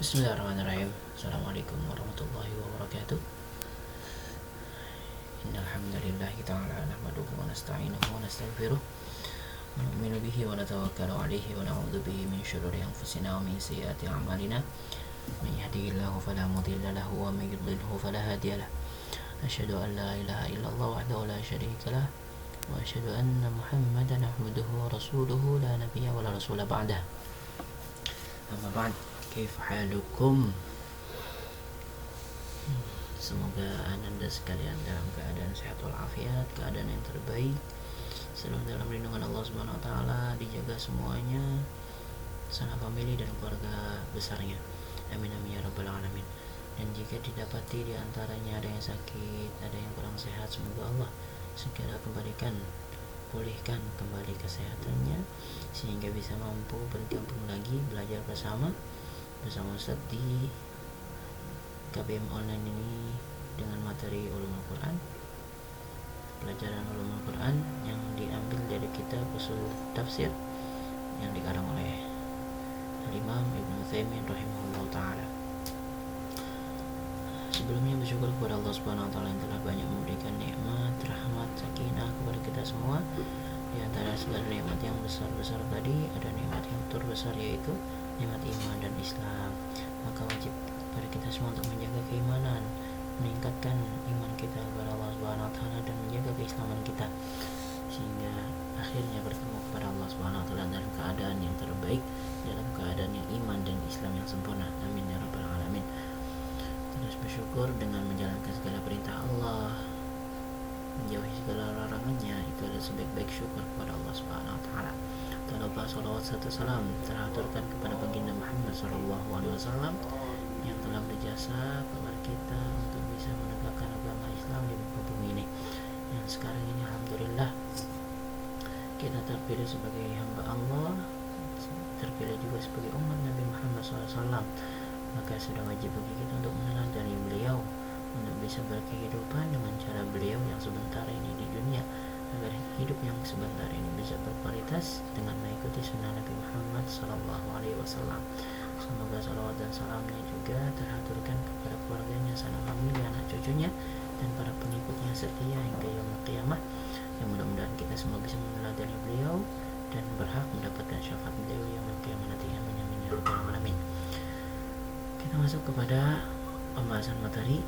Bismillahirrahmanirrahim. Assalamualaikum warahmatullahi wabarakatuh. Innal hamdalillah ta'ala nahmaduhu wa nasta'inuhu wa nastaghfiruh wa nu'minu bihi wa natawakkalu 'alaihi wa na'udzu bihi min shururi anfusina wa min sayyiati a'malina. Man yahdihillahu fala mudilla lahu wa man yudlilhu fala hadiya lahu. Asyhadu an la ilaha illallah wahdahu la syarika lah wa asyhadu anna Muhammadan 'abduhu wa rasuluhu la nabiyya wa la rasula ba'dah. Amma ba'd. Kaifa halukum? Semoga anda sekalian dalam keadaan sehat walafiat, keadaan yang terbaik, selalu dalam lindungan Allah Subhanahu wa taala, dijaga semuanya, sana famili dan keluarga besarnya. Amin amin ya rabbal alamin. Dan jika didapati di antaranya ada yang sakit, ada yang kurang sehat, semoga Allah segera kembalikan, pulihkan kembali kesehatannya sehingga bisa mampu bergabung lagi belajar bersama Ustaz di KBM online ini dengan materi ulumul Quran, pelajaran ulumul Quran yang diambil dari kitab usul tafsir yang dikarang oleh Imam Ibnu Utsaimin rahimahullah taala. Sebelumnya bersyukur kepada Allah Subhanahu wa taala yang telah banyak memberikan nikmat, rahmat, sakinah kepada kita semua. Di antara segala nikmat yang besar-besar tadi ada nikmat yang terbesar, yaitu nikmat iman dan Islam. Maka wajib pada kita semua untuk menjaga keimanan, meningkatkan iman kita kepada Allah Subhanahu wa taala dan menjaga keislaman kita sehingga akhirnya bertemu kepada Allah Subhanahu wa taala dalam keadaan yang terbaik, dalam keadaan yang iman dan Islam yang sempurna. Amin ya rabbal alamin. Terus bersyukur dengan menjalankan segala perintah Allah, menjauhi segala larangannya, itu adalah sebaik-baik syukur kepada Allah Subhanahu wa taala. Tak lupa salawat serta salam teraturkan kepada baginda Muhammad sallallahu alaihi wasallam yang telah berjasa kepada kita untuk bisa menegakkan agama Islam di muka bumi ini. Yang sekarang ini alhamdulillah kita terpilih sebagai hamba Allah, terpilih juga sebagai umat Nabi Muhammad SAW. Maka sudah wajib bagi kita untuk meneladani beliau, untuk bisa berkehidupan dengan cara beliau yang sebentar ini di dunia, agar hidup yang sebentar ini bisa berkualitas dengan mengikuti sunnah Nabi Muhammad SAW. Semoga salawat dan salamnya juga terhaturkan kepada keluarganya, sanak famili, anak cucunya, dan para pengikutnya setia hingga yaumul qiyamah. Yang mudah-mudahan kita semua bisa meneladani beliau dan berhak mendapatkan syafaat beliau yaumul qiyamah nanti. Amin amin ya rabbal alamin. Kita masuk kepada pembahasan materi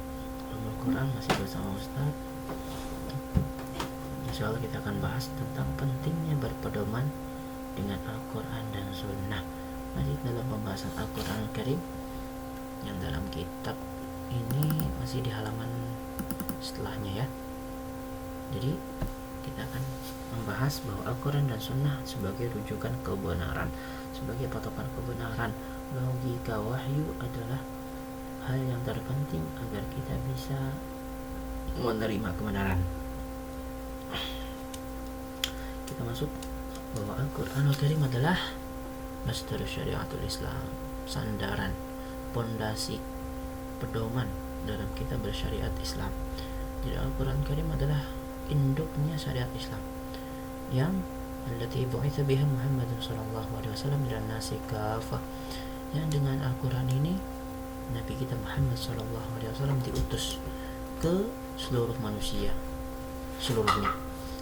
ulumul Quran masih bersama Ustaz. Insyaallah kita akan bahas tentang pentingnya berpedoman dengan Al-Quran dan Sunnah. Masih dalam pembahasan Al-Quran Al-Karim yang dalam kitab ini masih di halaman setelahnya ya. Jadi kita akan membahas bahwa Al-Quran dan Sunnah sebagai rujukan kebenaran, sebagai patokan kebenaran. Logika wahyu adalah hal yang terpenting agar kita bisa menerima kebenaran. Kita masuk bahwa Al-Quran Al-Karim adalah masdar syariatul Islam, sandaran, pondasi, pedoman dalam kita bersyariat Islam. Jadi Al-Quran Al-Karim adalah induknya syariat Islam yang allati bu'itsa biha Muhammadun sallallahu alaihi wasallam ila nasi kafah. Yang dengan Al-Quran ini Nabi kita Muhammad sallallahu alaihi wasallam diutus ke seluruh manusia, seluruhnya,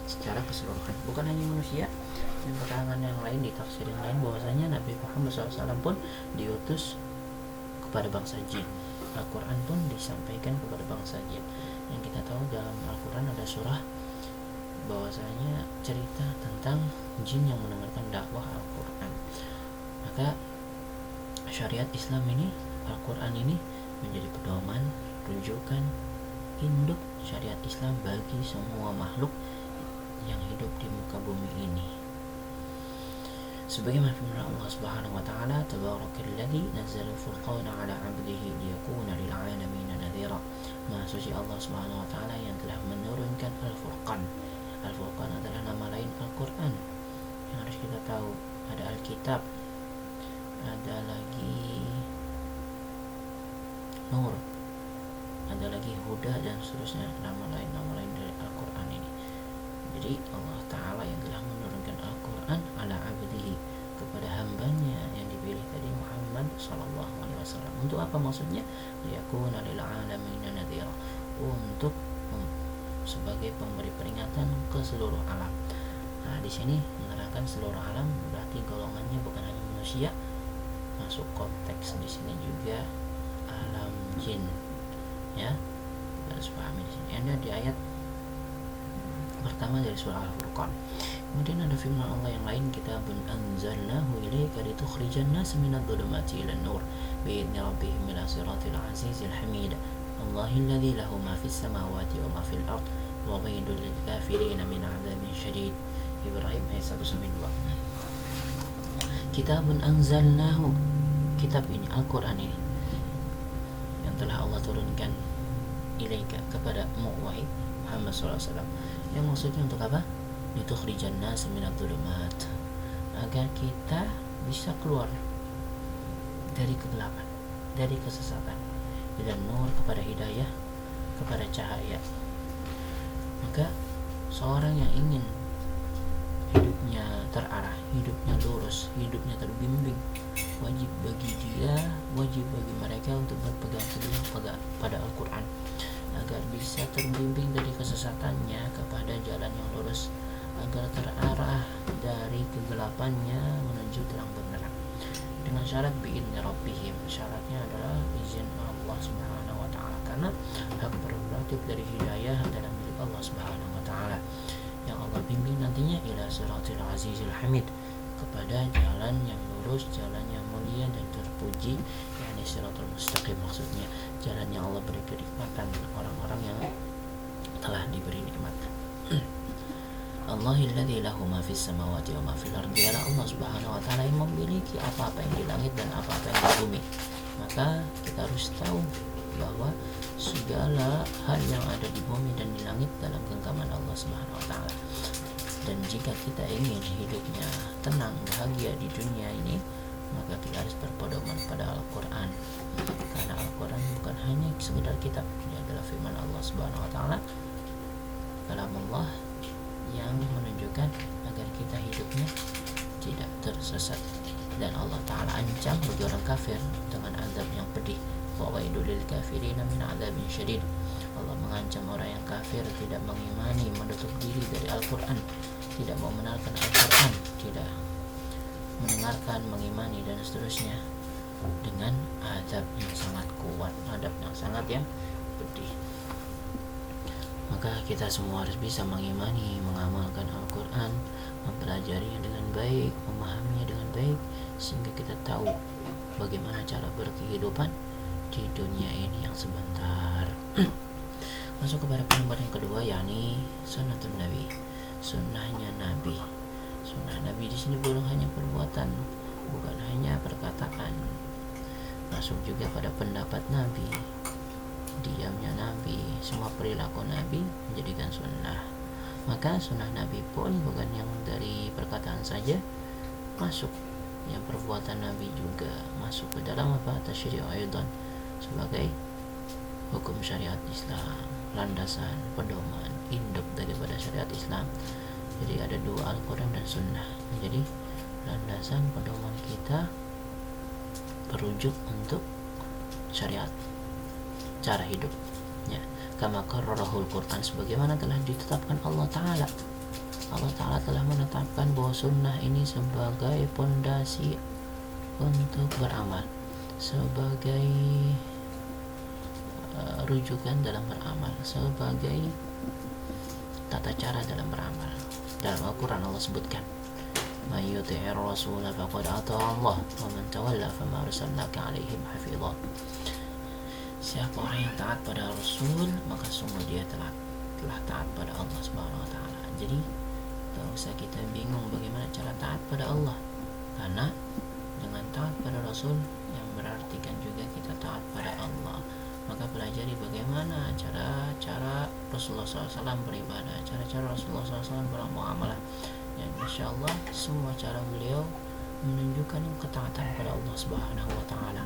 secara keseluruhan, bukan hanya manusia. Dan keterangan yang lain di tafsir yang lain bahwasanya Nabi Muhammad SAW pun diutus kepada bangsa jin. Al-Quran pun disampaikan kepada bangsa jin. Yang kita tahu dalam Al-Quran ada surah bahwasanya cerita tentang jin yang mendengarkan dakwah Al-Quran. Maka syariat Islam ini, Al-Quran ini menjadi pedoman, rujukan, induk syariat Islam bagi semua makhluk yang hidup di muka bumi ini. Sebagaimana firman Allah Subhanahu wa taala, tabarakalladzi nazzala al-furqana 'ala 'abdihi liyakuna lil 'alamin nadhira. Maha suci Allah Subhanahu wa taala yang telah menurunkan Al-Furqan. Al-Furqan adalah nama lain Al-Quran. Yang harus kita tahu, ada Alkitab, ada lagi Nur, ada lagi Huda, dan seterusnya, nama lain dari Al-Quran ini. Jadi Allah Ta'ala yang telah menurunkan Al-Quran ala abdihi, kepada hambanya yang dipilih tadi Muhammad SAW. wasallam. Untuk apa maksudnya? Liyakuna lil alamin nadhira, untuk sebagai pemberi peringatan ke seluruh alam. Nah, di sini menerangkan seluruh alam berarti golongannya bukan hanya manusia, masuk konteks di sini juga alam jin. Ya, harus pahami di sini. Ada di ayat pertama dari surah Al-Furqan. Kemudian ada firman Allah yang lain, kitabun anzalnahu ilaika litukhrijan nas minadh dhulumati ilan nur bi'idzni rabbihim ila siratil azizil hamid. Allahilladzi lahu ma fis samawati wa ma fil ard wa wailul lil kafirin min 'adzabin syadid. Ibrahim ayat 1-2. Kitabun anzalnahu, kitab ini Al-Qur'an ini yang telah Allah turunkan ilaika kepada wahai Muhammad SAW. Yang maksudnya untuk apa? Litukhrijan nas minadh dhulumat, agar kita bisa keluar dari kegelapan, dari kesesatan, dan nur kepada hidayah, kepada cahaya. Maka seorang yang ingin hidupnya terarah, hidupnya lurus, hidupnya terbimbing, wajib bagi mereka untuk berpegang teguh pada Al-Quran, agar bisa terbimbing dari kesesatannya kepada jalan yang lurus, agar terarah dari kegelapannya menuju terang benderang. Dengan syarat bi'idzni rabbihim, syaratnya adalah izin Allah Subhanahu wa taala, karena hak prerogatif dari hidayah adalah milik Allah Subhanahu wa taala. Yang Allah bimbing nantinya ila siratil azizil hamid, kepada jalan yang lurus, jalan yang mulia dan terpuji, yakni siratul mustaqim, maksudnya jalan yang Allah beri kenikmatan orang-orang yang telah diberi nikmat. Allahilladzi lahu ma fis samawati wa ma fil ardi, Allah Subhanahu wa taala yang memiliki apa-apa yang di langit dan apa-apa yang di bumi. Maka kita harus tahu bahwa segala hal yang ada di bumi dan di langit dalam genggaman Allah Subhanahu wa taala. Dan jika kita ingin hidupnya tenang, bahagia di dunia ini, maka kita harus berpedoman pada Al-Quran. Karena Al-Quran bukan hanya sekedar kitab, dia adalah firman Allah Subhanahu wa taala, kalam Allah yang menunjukkan agar kita hidupnya tidak tersesat. Dan Allah Ta'ala ancam bagi orang kafir dengan azab yang pedih, wa wailul lil kafirin min 'adzabin syadid. Allah mengancam orang yang kafir, tidak mengimani, menutup diri dari Al-Quran, tidak mau mengenalkan Al-Quran, tidak mendengarkan, mengimani dan seterusnya, dengan azab yang sangat kuat, azab yang sangat pedih. Maka kita semua harus bisa mengimani, mengamalkan Al-Quran, mempelajarinya dengan baik, memahaminya dengan baik, sehingga kita tahu bagaimana cara berkehidupan di dunia ini yang sebentar. Masuk kepada pendapat yang kedua, yakni sunnatun Nabi, sunnahnya Nabi. Sunnah Nabi di sini bukan hanya perbuatan, bukan hanya perkataan, masuk juga pada pendapat Nabi, diamnya Nabi, semua perilaku Nabi menjadikan sunnah. Maka sunnah Nabi pun bukan yang dari perkataan saja, masuk yang perbuatan Nabi juga masuk ke dalam apa? Tasyri'u aidan, sebagai hukum syariat Islam, landasan, pedoman, induk daripada syariat Islam. Jadi ada dua, Al-Quran dan Sunnah, menjadi landasan pedoman kita, perujuk untuk syariat, cara hidup. Ya, kama qarrarahul Quran, sebagaimana telah ditetapkan Allah Ta'ala. Allah Ta'ala telah menetapkan bahwa sunnah ini sebagai pondasi untuk beramal, sebagai rujukan dalam beramal, sebagai tata cara dalam beramal. Dalam Al-Quran Allah sebutkan, "Man yuti'ir rasula faqad ata Allah, wa man tawalla fama arsalnaka 'alaihim hafidha." Siapa orang yang taat pada Rasul, maka sungguh dia telah taat pada Allah Subhanahu wa taala. Jadi tak usah kita bingung bagaimana cara taat pada Allah, karena dengan taat pada Rasul yang berarti kan juga kita taat pada Allah. Maka pelajari bagaimana cara Rasulullah SAW beribadah, cara-cara Rasulullah SAW bermuamalah. Dan insya Allah semua cara beliau menunjukkan ketaatan pada Allah Subhanahu wa taala.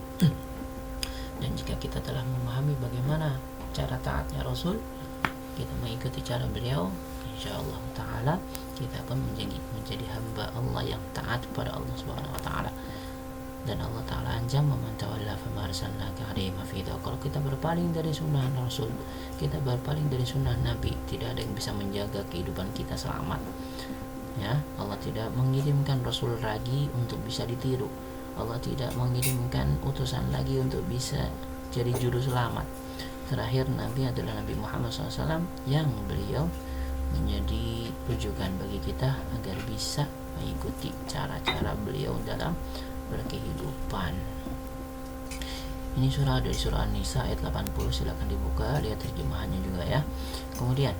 Dan jika kita telah memahami bagaimana cara taatnya Rasul, kita mengikuti cara beliau, insya Allah taala kita pun menjadi hamba Allah yang taat pada Allah Subhanahu wa taala. dan Allah Ta'ala anjam man tawalla fama arsalnaka alaihim hafiza. Kalau kita berpaling dari sunnah Rasul, kita berpaling dari sunnah Nabi, tidak ada yang bisa menjaga kehidupan kita selamat. Ya, Allah tidak mengirimkan Rasul lagi untuk bisa ditiru. Allah tidak mengirimkan utusan lagi untuk bisa jadi juru selamat. Terakhir Nabi adalah Nabi Muhammad SAW yang beliau menjadi rujukan bagi kita agar bisa mengikuti cara-cara beliau dalam berkehidupan. Ini surah dari surah An-Nisa ayat 80, silakan dibuka, lihat terjemahannya juga ya. Kemudian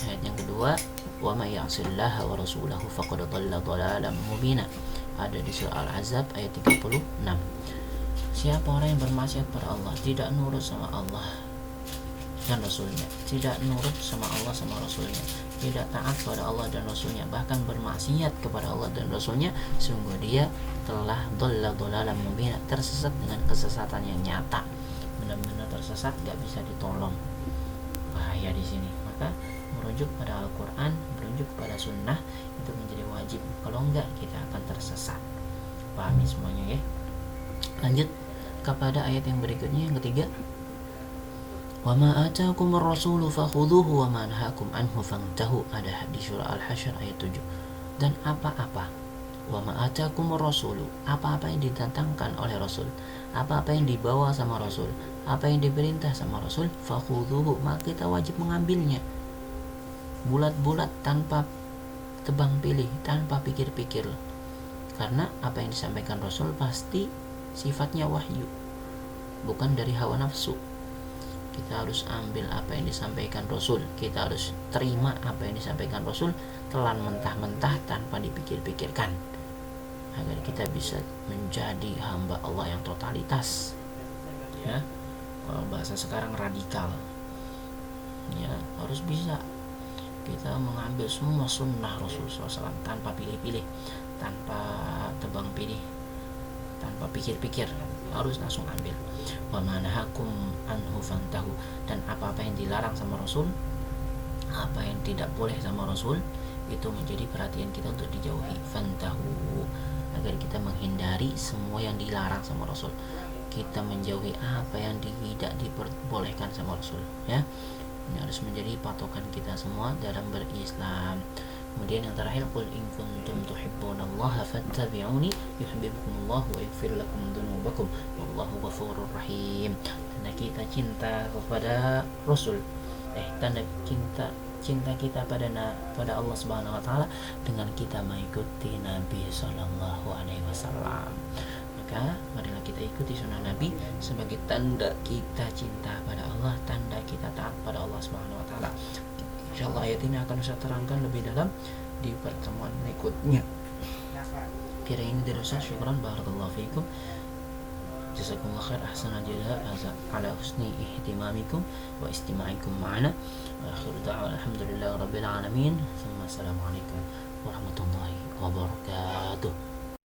ayat yang kedua, wa may ya'sillaha wa rasulahu faqad dhalla dhalalan mubina, ada di surah Al-Ahzab ayat 36. Siapa orang yang bermaksiat pada Allah, tidak nurut sama Allah dan Rasulnya, tidak nurut sama Allah sama Rasulnya, tidak taat pada Allah dan Rasulnya, bahkan bermaksiat kepada Allah dan Rasulnya, sungguh dia telah dhalla dhalalan mubina, tersesat dengan kesesatan yang nyata, benar-benar tersesat, gak bisa ditolong. Bahaya di sini. Maka merujuk pada Al-Quran, merujuk pada Sunnah itu menjadi wajib. Kalau enggak, kita akan tersesat. Pahami semuanya ya. Lanjut kepada ayat yang berikutnya, yang ketiga. Wa ma ataakum ar-rasulu fakhudhuhu wa ma nahakum anhu fantahu, ada di surah Al-Hasyr ayat 7. Dan apa-apa, wa ma ataakum ar-rasulu, apa-apa yang didatangkan oleh Rasul, apa-apa yang dibawa sama Rasul, apa yang diperintah sama Rasul, fakhudhuhu, maka kita wajib mengambilnya bulat-bulat, tanpa tebang pilih, tanpa pikir-pikir. Karena apa yang disampaikan Rasul pasti sifatnya wahyu, bukan dari hawa nafsu. Kita harus ambil apa yang disampaikan Rasul, kita harus terima apa yang disampaikan Rasul, telan mentah-mentah tanpa dipikir-pikirkan, agar kita bisa menjadi hamba Allah yang totalitas ya. Kalau bahasa sekarang radikal ya, harus bisa kita mengambil semua sunnah Rasul SAW tanpa pilih-pilih, tanpa tebang pilih, tanpa pikir-pikir, harus langsung ambil. Wa manahakum anhu fantahu, dan apa-apa yang dilarang sama Rasul, apa yang tidak boleh sama Rasul, itu menjadi perhatian kita untuk dijauhi. Fantahu, agar kita menghindari semua yang dilarang sama Rasul, kita menjauhi apa yang tidak diperbolehkan sama Rasul ya. Ini harus menjadi patokan kita semua dalam berislam. Kemudian yang terakhir, qul in kuntum tuhibbunallaha fattabi'uni yuhibbukumullah wa yaghfir lakum dzunubakum wallahu ghafurur rahim. Tanda kita cinta kepada Rasul, tanda cinta kita pada Allah Subhanahu wa taala dengan kita mengikuti Nabi sallallahu alaihi wasallam. Maka marilah kita ikuti sunnah Nabi sebagai tanda kita cinta pada Allah, tanda kita taat pada Allah Subhanahu wa taala. Insyaallah ayat ini akan saya terangkan lebih dalam di pertemuan berikutnya. Kira ini dari Ustaz, syukran barakallahu fiikum. Jazakumullah khair, ahsana jazaa ala husni ihtimamikum wa istima'ikum ma'ana. Wa akhiru da'wana alhamdulillahi rabbil alamin. Assalamualaikum warahmatullahi wabarakatuh.